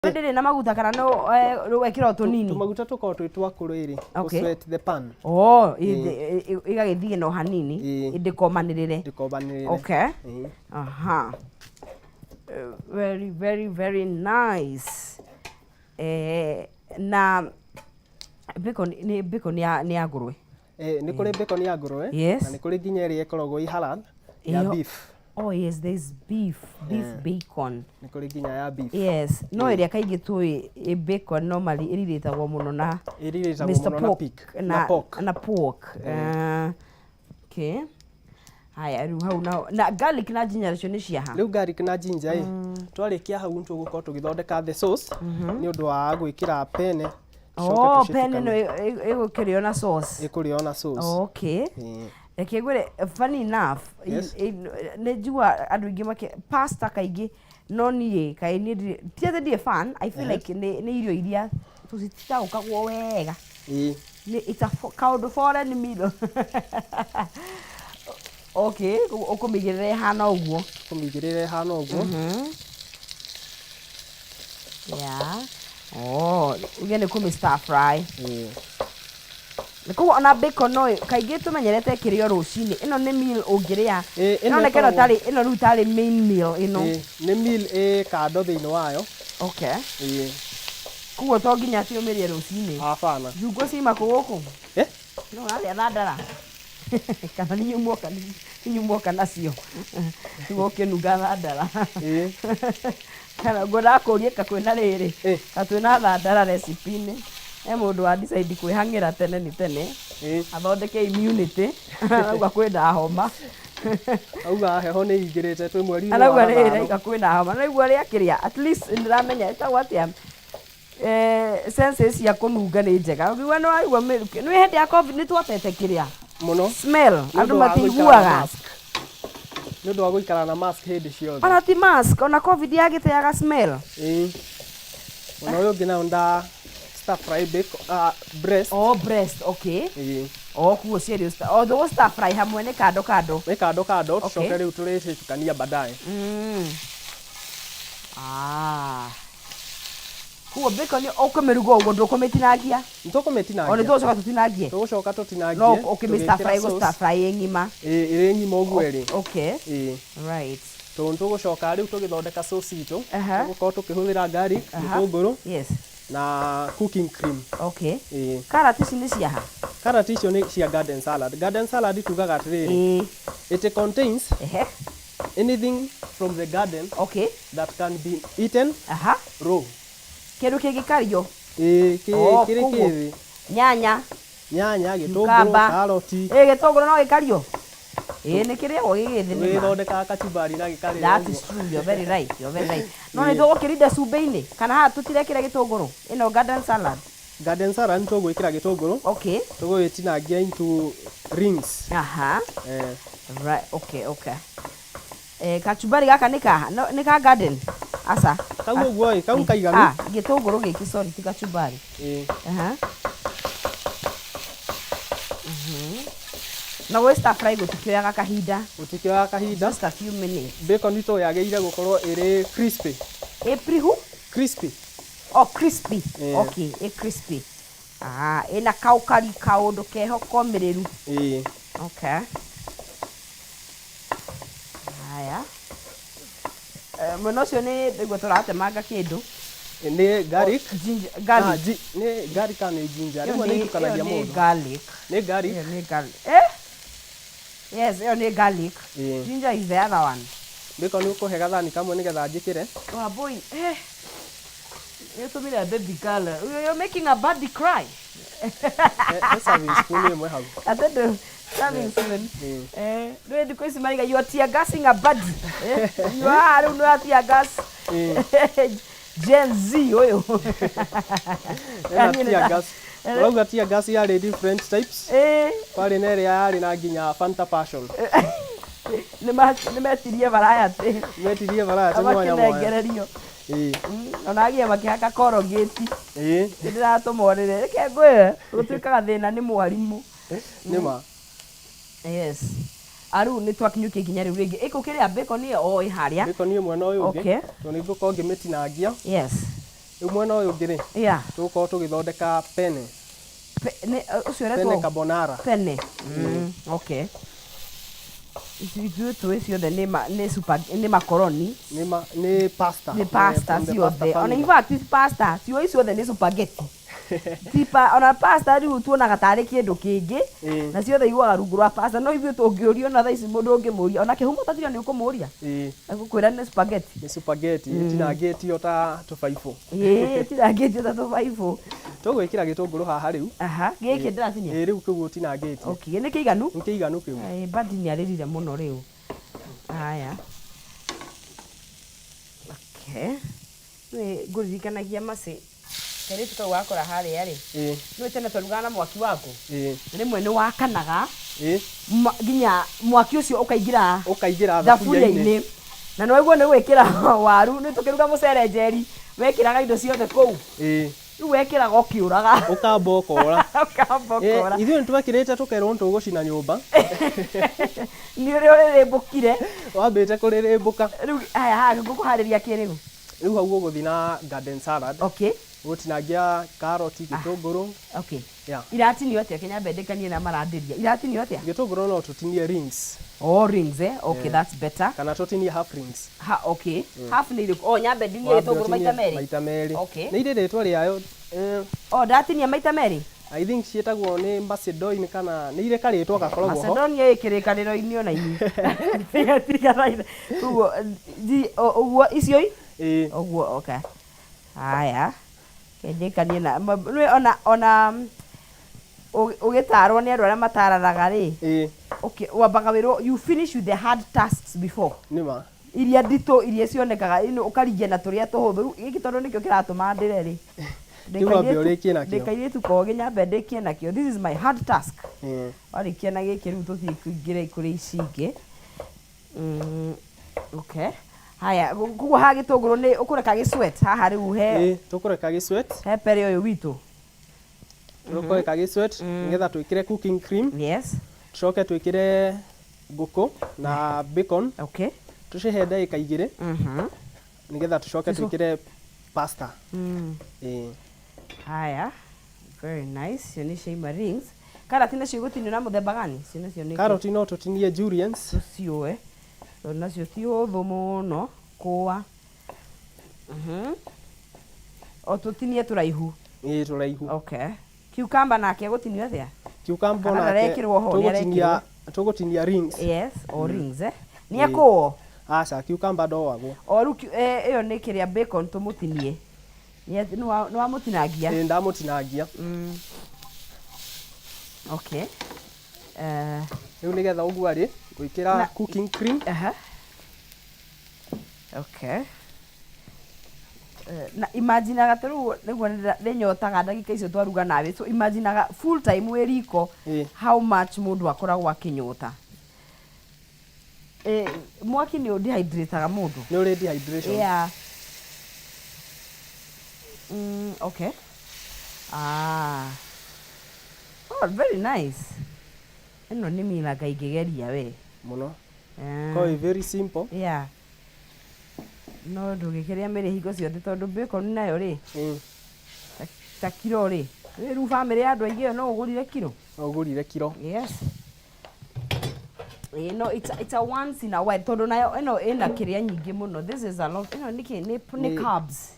Ndiri na maguta kana no wekira tunini tumaguta tuko twitwakuru iri sweat the pan igagithie no hanini indikomanirire okay aha very very very nice na bacon ya ngurwe ni kuri bacon ya ngurwe na ni kuri ginya iri ikoragwo i halal ya beef. Oh yes, there's beef bacon. Ni kuri ginya ya beef. Yes, no area kaingi tui bacon normally iriritagwo muno na pork. Okay. Haya riu hau na garlic na ginger cio ni ciaha. Riu garlic na ginger twarikia hau ntugukorwo tugithondeka the sauce ni undu wa gwikira pene. Oh, pene no igukirio na sauce. Ikurio na sauce. Okay. Ekegwere funny enough ne jua andu ingi make pasta kaingi no nie kai ni tiathe die fan I feel like ne irio iria tusitita ukagwo wega ni it's a called foreign meal. Okay ukumigirire hana uguo yeah oh ugene kumi stir fry Niko ona bacon no kaingi tumenyerete kirio rucini ino ni meal ungiria ino nekero tari ino ru tari main meal ino ni meal kado thini wayo okay kuo to nginya ti umirie rucini hapana jugo cima kuguku no aria thadara kana ni nyumuoka nacio tugo kinuga thadara kana ngoda kurie kakwina riri katwina thadara recipe ni mundu wa decide kwihangira tene ni tene athondeke immunity auga kwenda homa auga heho ni ingirite twi mweri wa auga kwenda homa na igua ria kiria at least ndiramenya eta watia senses ya kununga ni njega ugiwa no aigua ni hindi ya covid ni twatete kiria muno smell andu matiguaga ni ndu wa guikara na mask hindi ciothe ona ti mask ona covid yagiteaga smell ona uyu ngina onda stir fry bacon breast breast okay kuo serious those stir fry hamwe ni kando tucoke riu turitukania baadaye kuo bacon ukumiruga uguo ndukumitinagia nitukumitinagia oni tucoka tutinagie tugucoka tutinagie no ukimista fry go stir fry ngima iri ngima uguo iri okay right tugucoka riu tugithondeka sauce itu tugukorwo tukihuthira garlic gitunguru yes na cooking cream okay carrot ici ni ciaha carrot icio ni cia garden salad tugaga atiriri it contains anything from the garden that can be eaten raw kindu kingikario kiri kithi nyanya gitunguru karoti gitunguru no gikario ni kiriagwo gigithi ni thondeka kachumbari na gikario that is true you're very right no ni tugukirinde cumbe-ini kana ha tutirekire gitunguru ino garden salad ni tugwikira gitunguru tugwitinangia into rings right okay kachumbari gaka ni ka garden asa kau uguo kau kaiganu gitunguru giki sorry ti kachumbari na we stir fry gutikioyaga kahinda just a few minutes bacon ito yageire gukorwo iri crispy crispy okay crispy ina kaukari kaundu keho komiriru okay haya munocio ni igwe turatemanga kindu ni garlic ni garlic kana ginger ni tukanagia mundu ni garlic yes ni garlic ginger is the other one bacon uko hega thani kamwe nigetha njikire boy you told me that baby girl you're making a baby cry serving spoon imwe hau atendo serving spoon no ndiko isi mariga you are tear gassing a body you are no tear gas Gen Z oyo tear gas Rauga tear gas ya different types pale nere yari na ginya Fanta passion nimetirie variety mwanya mwanya onagia makihaka korogeti ndiratumorire reke ngwe gutuikaga thina ni mwarimu nima yes aru ni twakinyuke ginya riu ringi ikukiria bacon ni o iharia bacon ni mwena uyu ungi to ni nguko ngimetinangia yes mwena uyu ngiri tuko tugithondeka penne ucio retwo penne carbonara penne okay icio ciothe nĩ makoroni nĩ pasta ciothe ona in fact pasta cio ciothe nĩ spaghetti tipa ona pasta riu tuonaga tarĩ kĩndũ kĩngĩ na ciothe iguaga rungu rwa pasta no ithuĩ tũngĩũrio na thaa ici mũndũ ũngĩmũria ona kĩhumo tatira nĩ ũkũmũria agũkwĩra nĩ spaghetti tinangĩtio ta tũbaibũ tinangĩtio ta tũbaibũ tũgwĩkĩra gĩtũngũrũ haha rĩu gĩkĩ ndĩratinia rĩu kĩguo tinangĩtio nĩ kĩiganu kĩu badi nĩarĩrire mũno rĩu haya ngũririkanagia macĩ kairĩtu kau wakora harĩa rĩ nĩwe tene twarugaga na mwaki waku rĩmwe nĩ wakanaga nginya mwaki ũcio ũkaingĩra thaburia-inĩ na nĩwaigua nĩ gwĩkĩra waru nĩ tũkĩruga mũcere njeri wekĩraga indo ciothe kũu rĩu wekĩraga ũkĩũraga ũkamba ũkora ithuĩ nĩ twekĩrĩte tũkerwo tũgũcina nyũmba nĩ ũrĩ ũrĩrĩmbũkire wambĩte kũrĩrĩmbũka rĩu haya ngũkũharĩria kĩrĩu rĩu hau ũgũthiĩ na garden salad gũtinangia karoti gĩtũngũrũ iratinio atĩa Kĩnyambe ndĩkanie na marandĩria iratinio atĩa gĩtũngũrũ no tũtinie rings rings okay that's better kana tũtinie half rings okay half nĩ irĩkũ Nyambe ndinie gĩtũngũrũ maita merĩ nĩ irĩ rĩtwa rĩayo ndatinia maita merĩ I think ciĩtagwo nĩ Macedon kana nĩ irĩ karĩtwa gakoragwo ho Macedon ĩ kĩrĩkanĩro-inĩ ona inyi ũguo icio ũguo okay haya kendekanie na ona ũgĩtarwo nĩ andũ arĩa mataranaga rĩ okay wambaga wĩrwo you finish with the hard tasks before nĩma iria nditũ iria cionekaga ũkaringia na tũrĩa tũhũthũ gĩkĩ tondũ nĩkĩo kĩratũma ndĩre rĩ ndĩkairĩtu kogĩ Nyambe ndĩkie nakĩo this is my hard task warĩkia na gĩkĩ rĩu tũthiĩ kũingĩra kũrĩ ici ingĩ okay haya kuguo ha gĩtũngũrũ nĩ ũkũreka gĩsweat haha rĩu tũkũreka gĩsweat he pere ũyũ witũ tũkũreka gĩsweat nĩgetha twĩkĩre cooking cream tũcoke twĩkĩre ngũkũ na bacon tũcihe ndagĩka igĩrĩ nĩgetha tũcoke twĩkĩre pasta haya very nice cio nĩ ciaima rings karati nacio igũtinio na mũthemba gani cio nacio nĩ karoti no tũtinie julienne ciũe nacio ti hũthũ mũno kũa o tũtinie tũraihu tũraihu okay cucumber nake gũtinio atĩa cucumber nake tũgũtinia rings rings nĩ ekũo aca cucumber ndoagwo rĩu ĩyo nĩ kĩrĩa bacon tũmũtinie nĩ wamũtinangia ndamũtinangia okay rĩu nĩgetha ũguo arĩ gwĩkĩra cooking cream okay na imaginaga rĩu nĩguo nĩnyotaga ndagĩka icio twaruga nawe so imaginaga full time wĩ riko how much mũndũ akoragwo akĩnyota mwaki nĩ ũdehydrataga mũndũ nĩ ũrĩ dehydration okay very nice ĩno nĩ mĩthanga ingĩgeria we mũno koĩ very simple no ndũgĩkĩrĩa mĩrĩ hingo ciothe tondũ bacon nayo rĩ ta kiro rĩ rĩu bamĩrĩ ya andũ aingĩ ĩyo no ũgũrire kiro no it's a once in a while tondũ nayo ĩno ĩna kĩrĩa nyingĩ mũno this is a lot ĩno nĩ carbs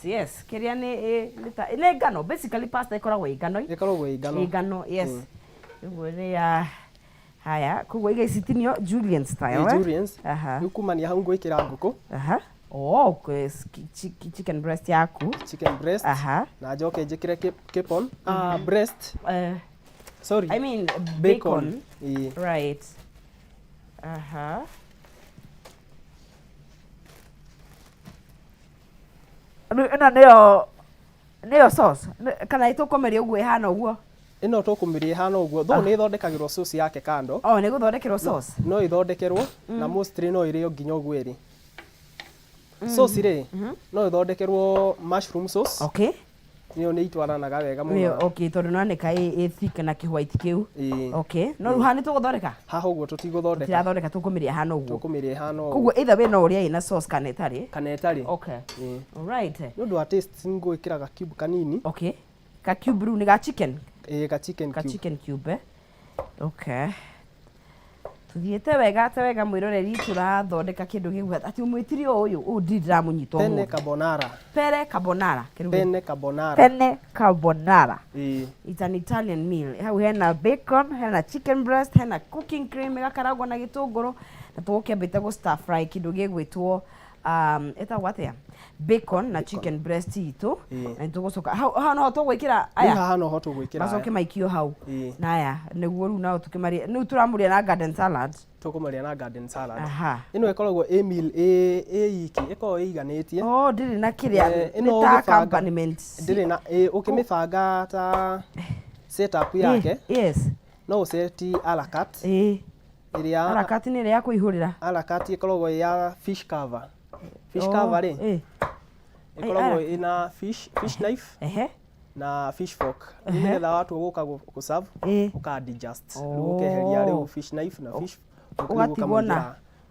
yes kĩrĩa nĩ ngano basically pasta ĩkoragwo ĩ ngano ũguo nĩ ya haya koguo igaicinio julienne style rĩu kumania hau ngwĩkĩra ngũkũ chicken breast yaku na njoke njĩkĩre capon breast sorry I mean bacon right ĩno nĩyo sauce kana itũkũmeria ũguo ĩhana ũguo ĩno tũkũmĩrĩa ĩhana ũguo though nĩ ĩthondekagĩrwo sauce yake kando nĩ gũthondekerwo sauce no ĩthondekerwo na mostly no ĩrĩo nginya ũguo ĩrĩ sauce rĩ no ĩthondekerwo mushroom sauce Nio nĩ itwaranaga wega mũno. Okay, tondu no neka ĩ thick na kĩ white kĩu. Okay, no rĩu haha nĩ tũgũthondeka? Haha ũguo tũtigũthondeka. Tũtirathondeka, tũkũmĩrĩa hana ũguo. Tũkũmĩrĩa hana ũguo. Koguo either wĩna ũrĩa ĩna sauce kana ĩtarĩ. Kana ĩtarĩ. Okay. All right. Nĩ ũndũ wa taste ngũĩkĩra ga cube kanini. Okay. Ka cube rĩu nĩ ga chicken? Ka chicken cube. Ka chicken cube. Okay. Tuthiĩte wega mwĩroreri tũrathondeka kĩndũ gĩgũa atĩ ũmwĩtire ũyũ ndĩramũnyita ũmwe. Penne carbonara. Penne carbonara. Penne carbonara. Penne carbonara. It's an Italian meal. Hau hena bacon, hena chicken breast, hena cooking cream ĩgakaragwo na gĩtũngũrũ na tũgũkĩambĩte gũ stir fry kĩndũ gĩgwĩtwo etagwo atĩa? Bacon na chicken breast itũ na nĩtũgũcoka hau no tũgwĩkĩra aya. Haha no tũgwĩkĩra aya. Macoke maikio hau. Na aya nĩguo rĩu nao tũkĩmarĩa. Rĩu tũramũrĩa na garden salad. Tũkũmarĩa na garden salad. Ĩno ĩkoragwo meal iki ĩkoragwo ĩiganĩtie. Ndĩrĩ na kĩrĩa nĩ ta accompaniment. Ndĩrĩ na ũkĩmĩbanga ta setup yake. Yes. No ũseti a la carte. Ĩrĩa a la carte nĩ ĩrĩa ya kũihũrĩra. A la carte ĩkoragwo ya fish cover. Fish cover rĩ. Ĩkoragwo ĩna fish knife. Na fish fork. Nĩgetha watu gũka gũserve ũka-adjust. Ũkeheria rĩu fish knife na fish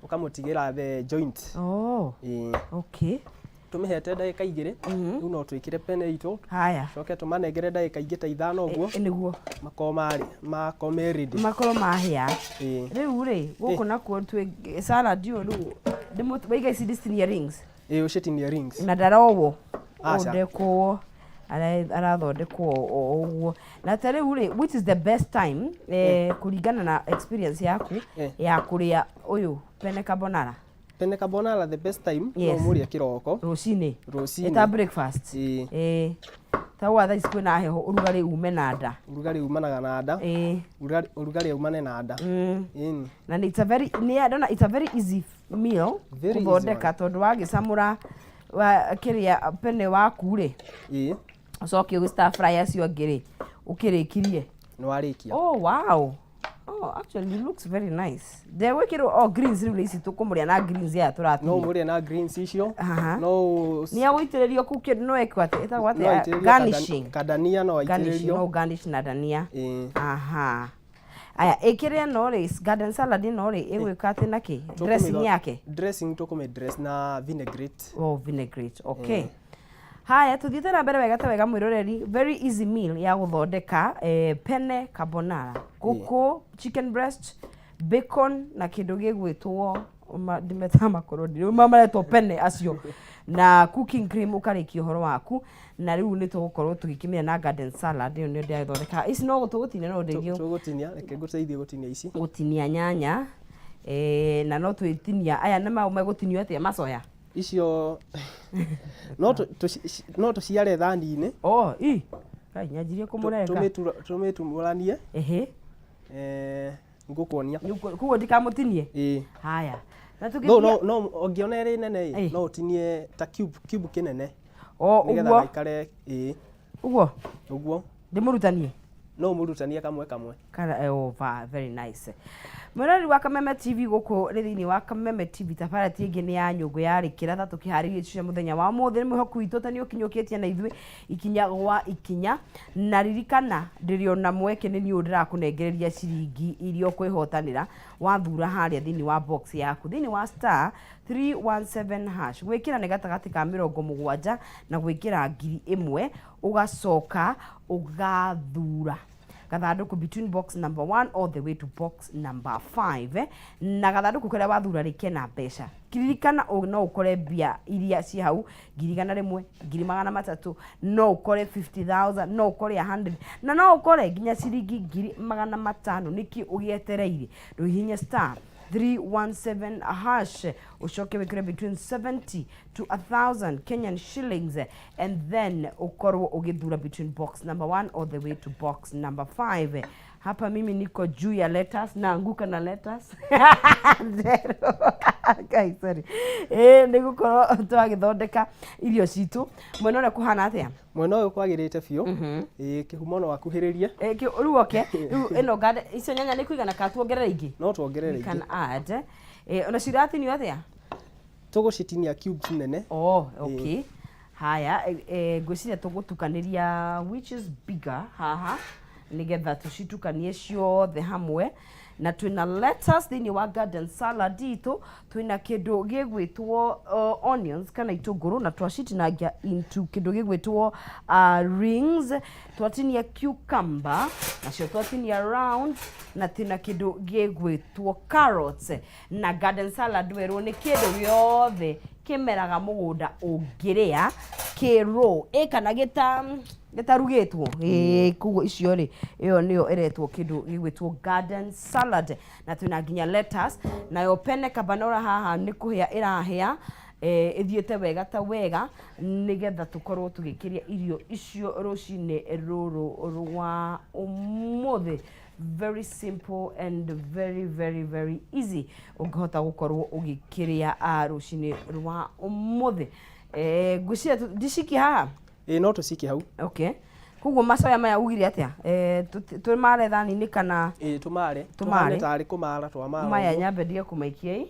ũkamũtigĩra the joint. Okay. Tũmĩhete ndagĩka 2 rĩu no twĩkĩre penne itũ. Haya. Coke tũmanengere ndagĩka ingĩ ta 5 ũguo. Nĩguo makorwo ready. Makorwo mahĩa. Rĩu rĩ gũkũ nakuo twĩ salad ũyũ rĩu waiga ici ndĩcinie rings. Ũcitinie rings. Na ndarowwo. Ũndekwo arathondekwo ũguo. Na ta rĩu rĩ which is the best time kũringana na experience yaku ya kũrĩa ũyũ penne carbonara? Penne carbonara the best time no mũrĩa kĩroko. Rũcinĩ. Eta breakfast. Ta watha ici kwĩna heho ũrugarĩ ume na nda. Ũrugarĩ umanaga na nda. Ũrugarĩ umane na nda. Na it's a very easy meal gũthondeka tondũ wagĩcamũra kĩrĩa penne waku rĩ. Ucoke ũgĩ stir fry acio angĩ rĩ ũkĩrĩkirie. Nĩ warĩkia. Oh wow. Oh, actually it looks very nice. There wekĩrwo greens rĩu ici tũkũmũrĩa na greens ya tũrati. No mũrĩa na greens icio. No nĩ agũitĩrĩrio kũ kĩndũ no ekwo atĩ etagwo atĩ garnishing. Kadania no aitĩrĩrio. No garnish na dania. Aya ĩkĩrĩa no rĩ garden salad no rĩ ĩgwĩka atĩ naki dressing yake. Dressing dress na vinaigrette. Vinaigrette. Okay. Haya tuthiĩte na mbere wega mwĩroreri. Very easy meal ya gũthondeka penne carbonara. Ngũkũ, chicken breast, bacon na kĩndũ gĩgwĩtwo ndimeta makoroni rĩu maretwo penne acio na cooking cream ũkarĩkia ũhoro waku na rĩu nĩ tũgũkorwo tũgĩkĩmĩra na garden salad ĩyo nĩ ndĩrathondeka. Ici no gũtũgũtinia no ndeithio. Tũgũtinia reke ngũteithie gũtinia ici. Gũtinia nyanya na no twĩtinia aya nĩ megũtinio atĩa macoya. Icio no tũciare thani-inĩ. Nyanjirie kũmũrenga. Tũmĩtumũranie. Ngũkuonia. Kuo ndikamũtinie. Haya. No ũngĩona ĩrĩ nene no ũtinie ta cube kĩnene. Nĩgetha gaikare. Ũguo. Ndĩmũrutanie. No mũrutanie kamwe. Very nice. Mwĩroreri wa Kameme TV gũkũ thĩinĩ wa Kameme TV tabarati ĩngĩ nĩ ya nyũngũ yarĩkĩra ta tũkĩharĩria cia mũthenya wa mũthĩ nĩ mwĩhoku witũ ta nĩ ũkinyũkĩtie na ithuĩ ikinya gwa ikinya na ririkana ndĩrĩ ona mweke nĩ niĩ ndĩrakũnengereria ciringi iria ũkwĩhotanĩra wathura harĩa thĩinĩ wa box yaku thĩinĩ wa star 317 hash gwĩkĩra nĩ gatagatĩ ka 70 na gwĩkĩra 1000 ũgacoka ũgathura gathandũkũ between box number 1 all the way to box number 5 na gathandũkũ karĩa wathura rĩke na mbeca kiririkana no ũkore mbia iria ci hau 1,100 2,300 no ũkore 50,000 no ũkore 100 na no ũkore nginya ciringi 500 nĩkĩ ũgĩetereire ndũhihinye star 317 hash ucoke wikire between 70 to 1,000 Kenyan shillings and then ukorwo ugithura between box number 1 all the way to box number 5. Hapa mimi niko juu ya letters na anguka na letters zero guys sorry nigukorwo twagithondeka irio citu mwena ũrĩa kuhana atĩa mwena ũyũ kwagĩrĩte biũ kĩhumo no akuhĩrĩrie rĩu okay rĩu ĩno ngade icio nyanya nĩ kuigana ka tuongerere ingĩ no tuongerere ingĩ can add ona ciratinio atĩa tũgũcitinia cubes nene okay haya ngwiciria tugutukaniria which is bigger haha nigetha tucitukanie ciothe hamwe na twina lettuce thini wa garden salad itu twina kindu gigwitwo onions kana itunguru na twacitinangia into kindu gigwitwo rings, twatinia cucumber nacio twatinia round na twina kindu gigwitwo carrots na garden salad werwo ni kindu giothe kimeraga mugunda ungiria kiro kana gitarugitwo kugo icio ri iyo niyo eretwo kindu gigwitwo garden salad na twina nginya lettuce nayo penne carbonara haha ni kuhia irahia ithiete wega ta wega nigetha tukorwo tugikiria irio icio rucine ruru rwa umuthi. Very simple and very easy ungehota gukorwo ugikiria rucine rwa umuthi. Ngwiciria ndiciki haha no tuciki hau. Okay, kuguo macoya maya ugire atia tumare thani-ini kana tumare tari kumara twamara maya nyambe ndige kumaikia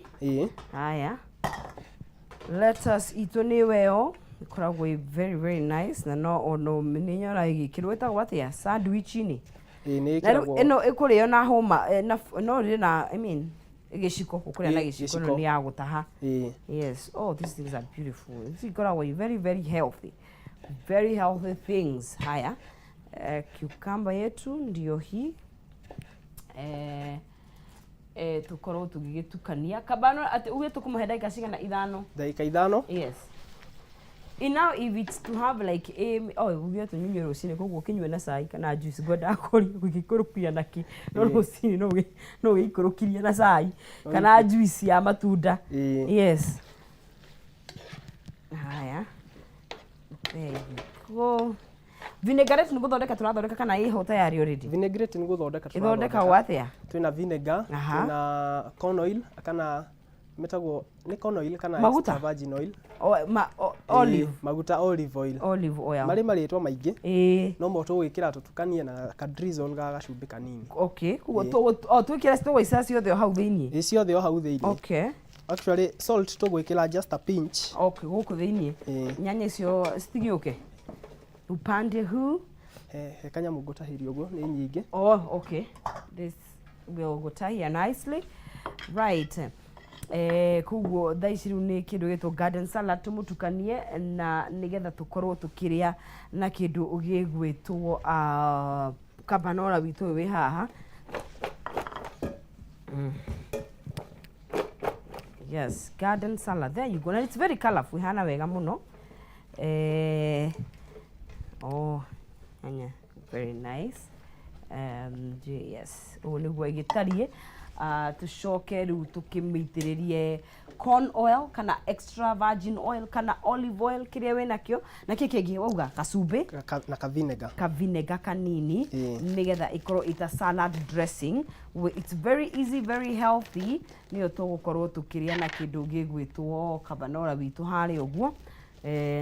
haya lettuce itu ni weo ikoragwo very nice na no ono ninyora igikirwo etagwo atia sandwich-ini ino ikurio na homa no ri na I mean igiciko ukuria na giciko no ni ya gutaha. Yes, oh these things are beautiful. It's ikoragwo very healthy, very healthy things. Haya cucumber yetu ndio hii tukorwo tugigitukania kabano ati uge tukumuhe dakika cigana ithano. Dakika ithano? Yes. Now if it's to have like uge tunyunye rucini koguo kinywe na cai kana juice gwenda kuri gugikurukia naki no rucini no gikurukiria na cai kana juice ya matunda. Yes. Haya. There you go. Vinaigrette ni guthondeka turathondeka kana iho tayari already? Vinaigrette ni guthondeka turathondeka watia? Twina vinegar, twina corn oil kana metagwo ni corn oil kana extra virgin oil. Olive. Maguta olive oil. Olive oil. Mari maritwa maingi. No mo twikira tutukanie na ka drizzle ga gacumbi kanini. Okay. Kugo twikira twigwa ciothe hau thiini. Ciothe hau thiini. Okay. Actually salt tugwikira just a pinch. Okay, guku thiini. Nyanya cio citigiuke. Upande huu kanyamu gutahiria uguo ni nyingi. Okay, this will gutahia nicely, right. Kuguo thaici riu ni kindu gitwo garden salad tumutukanie na nigetha tukorwo tukiria na kindu gigwitwo carbonara witu wi haha. Yes, garden salad, there you go. And it's very colorful, hana wega muno. Very nice. Yes, niguo igitarie tucoke riu tukimithiririe corn oil kana extra virgin oil kana olive oil kiria we nakio na kiki wauga kacumbi na ka vinegar kanini nigetha ikorwo ita salad dressing. It's very easy, very healthy. Nio tugukorwo tukiria na kindu gigwitwo carbonara witu hari uguo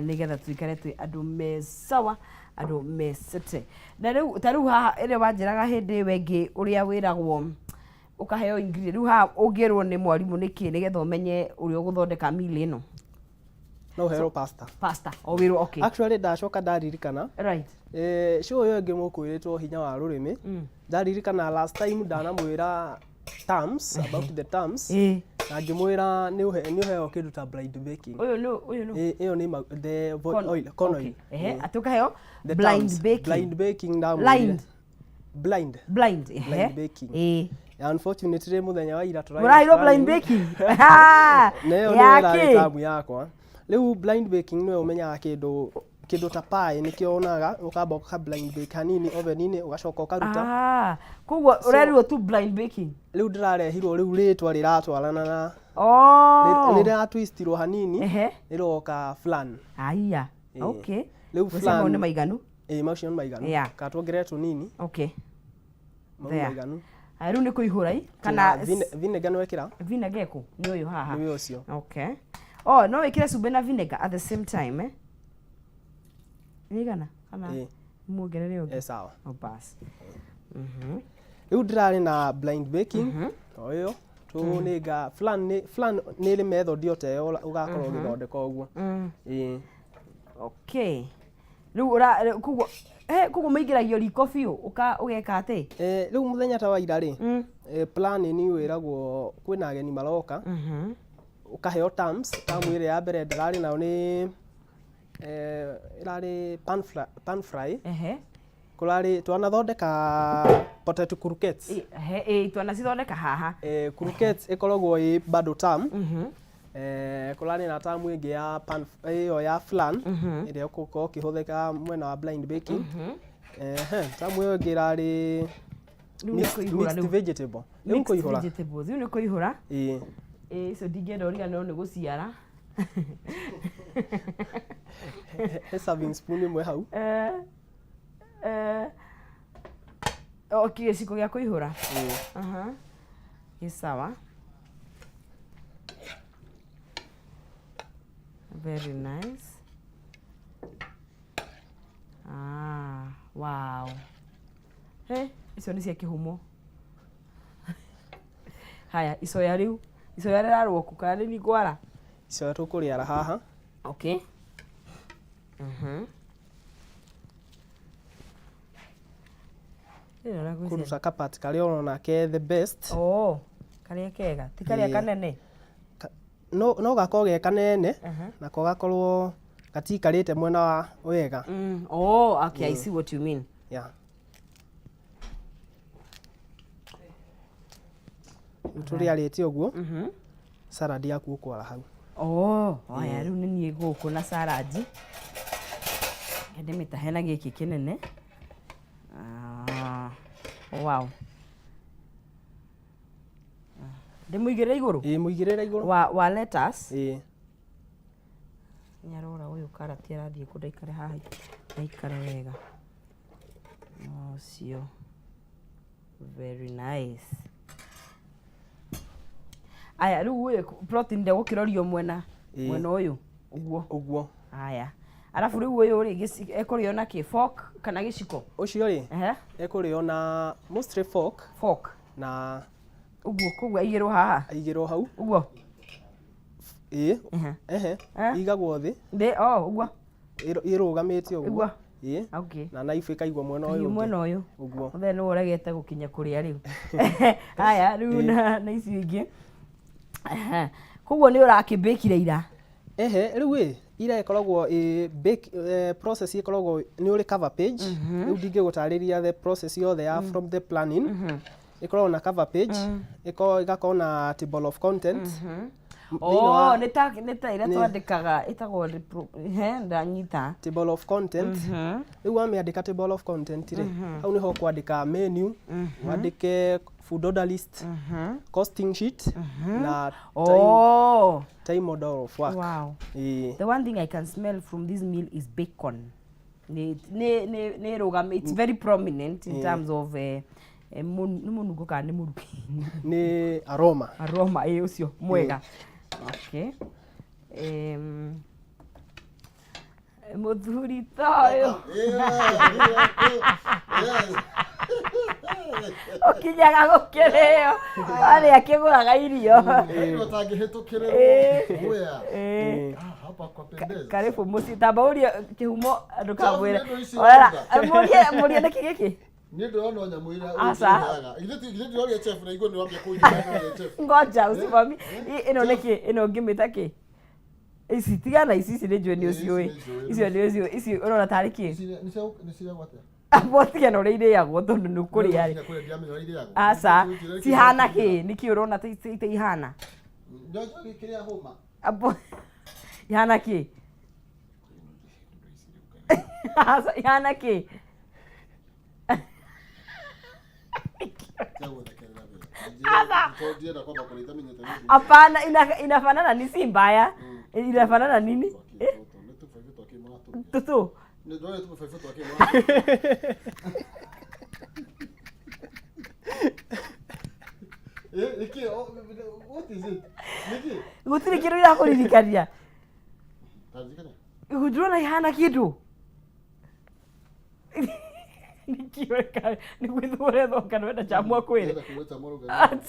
nigetha tuikare twi andu me sawa, andu me sete. Na riu haha ire wanjiraga hindi wengi uria wiragwo ukaheo ingredient riu haha ungirwo ni mwarimu niki nigetha umenye uria uguthondeka meal ino. No hero pasta wirwo. Okay, actually ndacoka ndaririkana right show yo ngi mukwiritwo hinya wa rurimi ndaririkana last time ndanamwira terms about the terms na ngimwira ni uheo kindu ta blind baking. Uyu no iyo ni the corn oil. Atukaheo blind baking blind baking. Unfortunately muthenya wa ira turairo blind baking neo ni tabu yakwa. Riu blind baking no umenyaga kindu ta pie nikio onaga ukamba ka blind bake hanini oven-ini ugacoka ukaruta. Kuguo urerirwo tu blind baking. Riu ndirarehirwo riu ritwa riratwarana na rira twistirwo hanini riroka flan. Aya, okay. Riu flan ni maiganu. Macio ni maiganu. Ka tuongere tunini. Okay. Maiganu. Riu ni kuihura kana vinegar no wekira? Vinegar ku ni uyu haha. Ni ucio. Okay. No wekire cumbi na vinegar at the same time Nigana kana muongerere ungi. Sawa. Bas. Riu ndirari na blind baking oyo tuniga flan ni method yote ugakorwo githondeka uguo. Okay. Riu kugo maigiragio riko biũ ugeka ati riu muthenya ta wa ira ri plan ni wiragwo kwina ageni maroka ukaheo terms ire ya mbere ndarari nao ni irari pan fry kurari twanathondeka potato croquettes twanacithondeka haha croquettes ikoragwo i bado tam kurari na tamu ingi ya pan iyo ya flan ire uko kihuthika mwena wa blind baking tamu iyo ingi irari mixed vegetable ni kuihura vegetables ni kuihura so digenda origano ni guciara serving spoon imwe hau okay siko gya kuihura yes sawa very nice wow icio ni cia kihumo haya icoya riu icoya rirarwo kukani ni gwara icoya tukuriara haha okay kuruta kapat karia urona ke the best karia kega ti karia kanene no gako ge kanene nako gakorwo gatikarite mwena wa wega okay I see what you mean turiarite uguo salad yaku ukwara hau oya riu ni guku na salad ende mitahena giki kinene wow Ndimuigire iguru muigirira iguru wa lettuce nyarora uyu karati arathie kundaikare haha aikare wega cio very nice aya riu uyu protein de gukirorio mwena uyu uguo aya alafu riu uyu ri ekurio na ki fork kana giciko ucio ri ekurio na mostly fork na uguo kugwa igirwo haha igirwo hau uguo igagwo thi uguo irugamite uguo okay na knife ikaigwo mwena uyu uguo then no uregete gukinya kuria riu haya riu na icio ingi kugwo ni urakibakire ira riu ira ikoragwo process ikoragwo ni uri cover page riu ndingigutariria the process yothe ya from the planning ikoragwo na cover page igakorwo na table of content nita ira twandikaga itagwo ndanyita table of content riu wamiandika table of content ri hau niho kwandika menu wandike food order list costing sheet na time order of work. Wow. The one thing I can smell from this meal is bacon. It's very prominent in terms of munungo kana muruki ni aroma ucio mwega okay muthuri toyo okinyaga gukirio ari akiguraga irio karibu musitamba uria kihumo andu kabwire muria niki giki ni ndona nyamwira uyaga ile ndio chef na igwe ni wambia kuiga chef ngoja usimami ino ngimita ki isi tigana isi ni njwe ni ucio icio urona tariki ni cia gwate abotige no reire yagwo tondu nukuri yari asa tihana ki niki urona te ihana ndio kiria homa abo ihana ki asa ihana ki hapana inafanana ni si mbaya inafanana nini tutu what is it niki gutiri kiru ya kuririkania gudrona ihana kitu nikiweka nigwithore thoka no ndachamwa kwire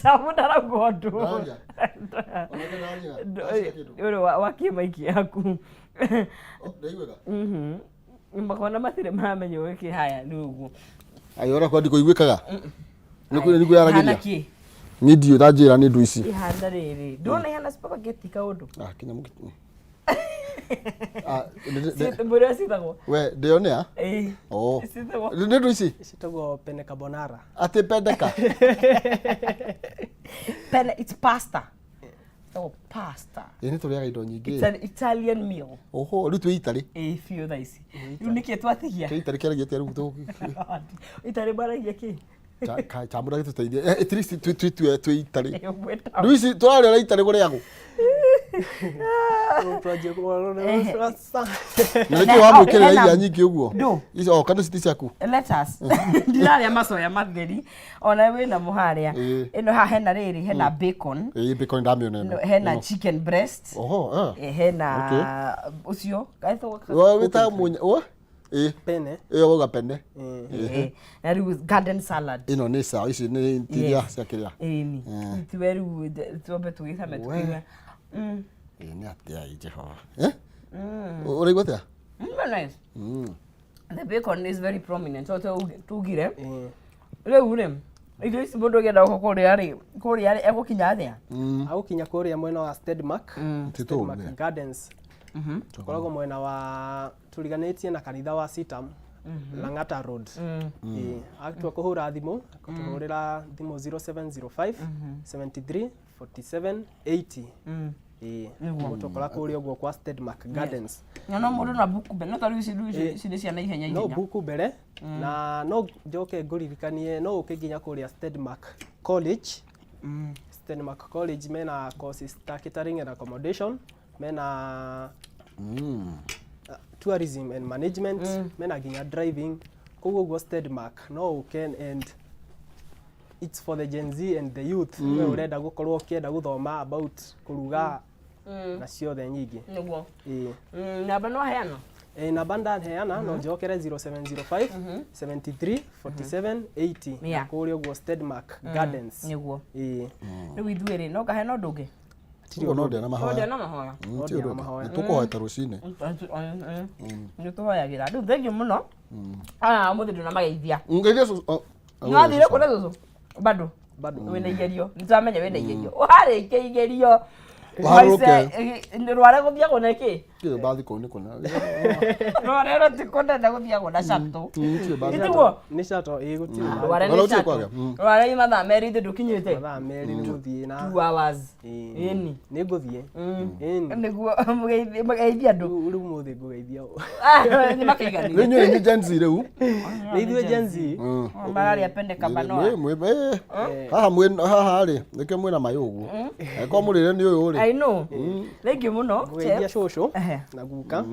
chamu ndaragondo uri wakie maiki yaku Ndaiwega. Mbakona matire maramenya wiki haya ni uguo. Ai ora kwa ndiko igwikaga. Niko yaragiria. Ni ndio tajira ni ndu ici. Ihanda riri. Ndona ihanda spaghetti kaundu. Kinya mukiti. Mbura sitagwo. We ndionea? Oh. Sitagwo. Ni ndu ici? Sitagwo penne carbonara. Ate pendeka. Penne it's pasta. Oh, pasta. Ni turiaga indo nyingi. It's an Italian meal. Oho, ritu Italy. Fio thaisi. Riu niki twatigia. Italy keragia tia riu tu. Italy baragia ki? Chamura gitu teithia. At least tu Italy. Riu ici twarira Italy kuriago. Project na niki wa mwikirira iria nyingi uguo. Icio kana citi ciaku. Let us. Ndiraria macoya matheri. Ona we na muharia. Ino ha hena riri, hena bacon. Bacon ndamiona. Hena chicken breast. Oho, hena ucio. Gaitho. Wa wita munya. Penne. Woga penne. Na riu garden salad. Ino ni sawa, ici ni tiria cia kiria. Ni. Tiweru tuombe tuithame tukiwa. Ni atia Jehova. Uri gwatia? Very nice. The bacon is very prominent. So tugire. Riu ri. Irio ici mundu genda kuria ri egukinya athia. Agukinya kuria mwena wa Stedmark. Stedmark Gardens. Tukoragwo mwena wa turiganitie na kanitha wa Sitam. Langata Road. Akitwa kuhura thimu, kutuhurira thimu 0705 73 47 80. Mutokora kuri ogwo kwa Stedmark Gardens. No mundu na buku be no tari ici cia na ihenya ihenya. No buku bere na no njoke nguririkanie no ukiginya kuria Stedmark College. Stedmark College mena courses ta catering and accommodation, mena tourism and management, mena ginya driving. Kugo go Stedmark no can and it's for the Gen Z and the youth. We urenda gukorwo ukienda guthoma about kuruga na ciothe nyingi. Niguo. Namba no heana. Namba ndaheana no njokere 0705 73 47 80 kuri ogwo Stedmark Gardens. Niguo. Riu ithuiri no kahe no ndungi. Tiro no ndena mahoya. Ndena mahoya. Ndena mahoya. Tukuhoeta rucine. Ni tuhoyagira. Riu thank you muno. Muthi nduna mageithia. Ngeithia Ngathire kune cucu. Bado wena igerio nitamenya wena igerio uharikia igerio rware guthia gona ki bathi kone kona rware rotikonda na guthia gona shato itugo ni shato guti rware ni shato rware mathaa meri ndukinyite mathaa meri ni guthie na 2 hours ni nguthie niguo mugeithia ndu riu muthi ngugeithia ni makiigani wenyewe ni Gen Z riu ni ithuĩ Gen Z marari apende kabanoa haha ri nike mwina mayugu eko murire ni uyu ri I know thank you muno ngugeithia shosho na guka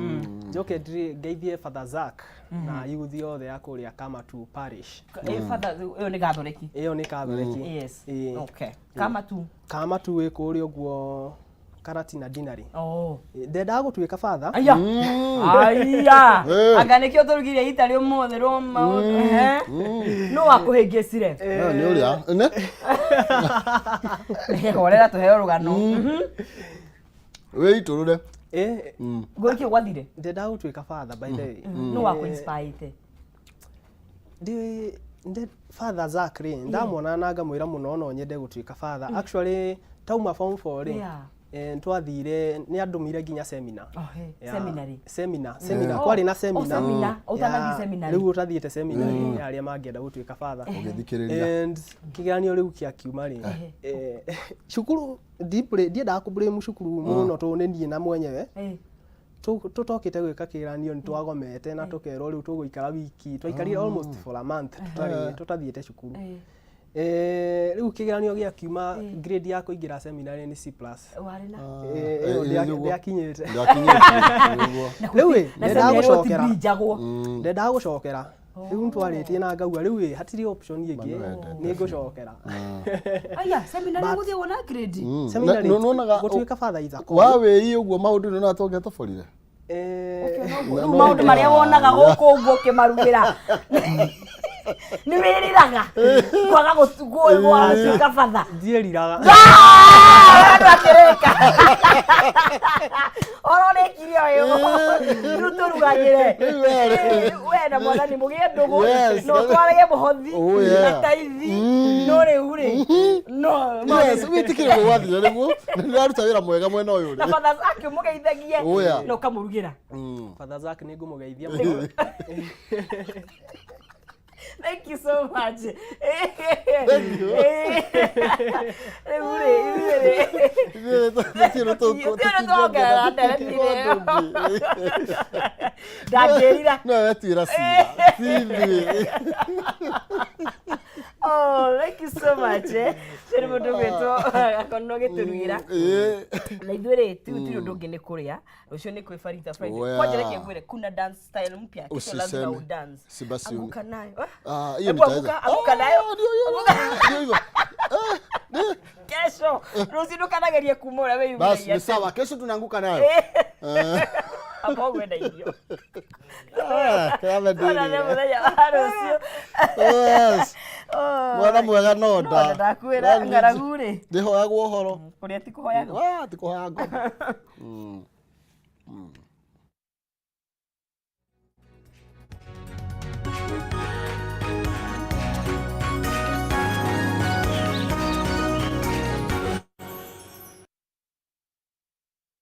njoke ngeithie Father Zack na yuthi othe ya kuria Kamatu Parish. Father uyo ni Catholic. Iyo ni Catholic. Yes. Okay. Kamatu we kuri ogwo Karati na Dinari. Ndenda gutuika father. Aya. Aganekio turugirie Italy umothe Roma. No akuhengecire. Ni uria. Horera tuheo rugano. We iturure. Gwikio gwathire. Ndenda gutuika father by the way. No akuinspire. Ndi Father Zack ri ndamwona na ngamwira muno no nyende gutuika father. Actually tauma form 4 ri. Twathire ni andumire ginya seminar. Seminar kwari na seminar. Utanathi seminar. Riu utathiete seminar aria mangienda gutuika father. Ugithikiriria. And kigeranio riu kia kiuma ri. Cukuru ndienda kublame cukuru muno to nenie na mwenyewe. Tutokite gwika kigeranio ni twagomete na tukero riu tuguikara wiki twaikarire almost for a month tutathiete cukuru. Riu kigeranio gia kiuma grade ya kuingira seminary ni C+. Wari na ndiakinyite. Riu ndenda gucokera. Riu ntwaritie na ngauga riu hatiri option ingi ni ngucokera. Aya seminary guthie wona grade. Seminary gutuika father itako. Wawe ii uguo maundu ni natongea toborire. Maundu maria wonaga guku uguo kimarugira. Nĩ wĩriraga kwaga gũtuĩka batha. Ndiĩriraga. Ndakĩrĩka. Ũrorĩkirie ũyũ. Rĩu tũrugagĩre. We na mwathani mũgĩe ndũgũ. No twarage mũhothi na taithi. No rĩu rĩ. No. Yes, wĩtĩkĩre gwathire nĩguo. Nĩraruta wĩra mwega mwena ũyũ rĩ. Na Father Zack mũgeithagie. No kamũrugĩra. Father Zack nĩ ngũmũgeithia. Thank you so much. Thank you. Oh, thank you so much. Seri mundu gwetu akono giturugira. Na ithuĩ tu ndungi ni kuria. Ucio ni kwi Farita Friday. Kwanja reke ngwire kuna dance style mpya. Kesho lazima udance. Aguka nayo. Hiyo nitaweza. Aguka nayo. Hiyo hivyo. Kesho. Rusidu kanageria kumora wewe. Basi ni sawa. Kesho tunaanguka nayo. Hapo gwenda hiyo. Kama ndio. Yes. Mwana mwega no nda. Ndakwĩra ng'aragu rĩ. Ndihoyagwo ũhoro. Kũrĩa ti kũhoyagwo. Ti kũhoyagwo.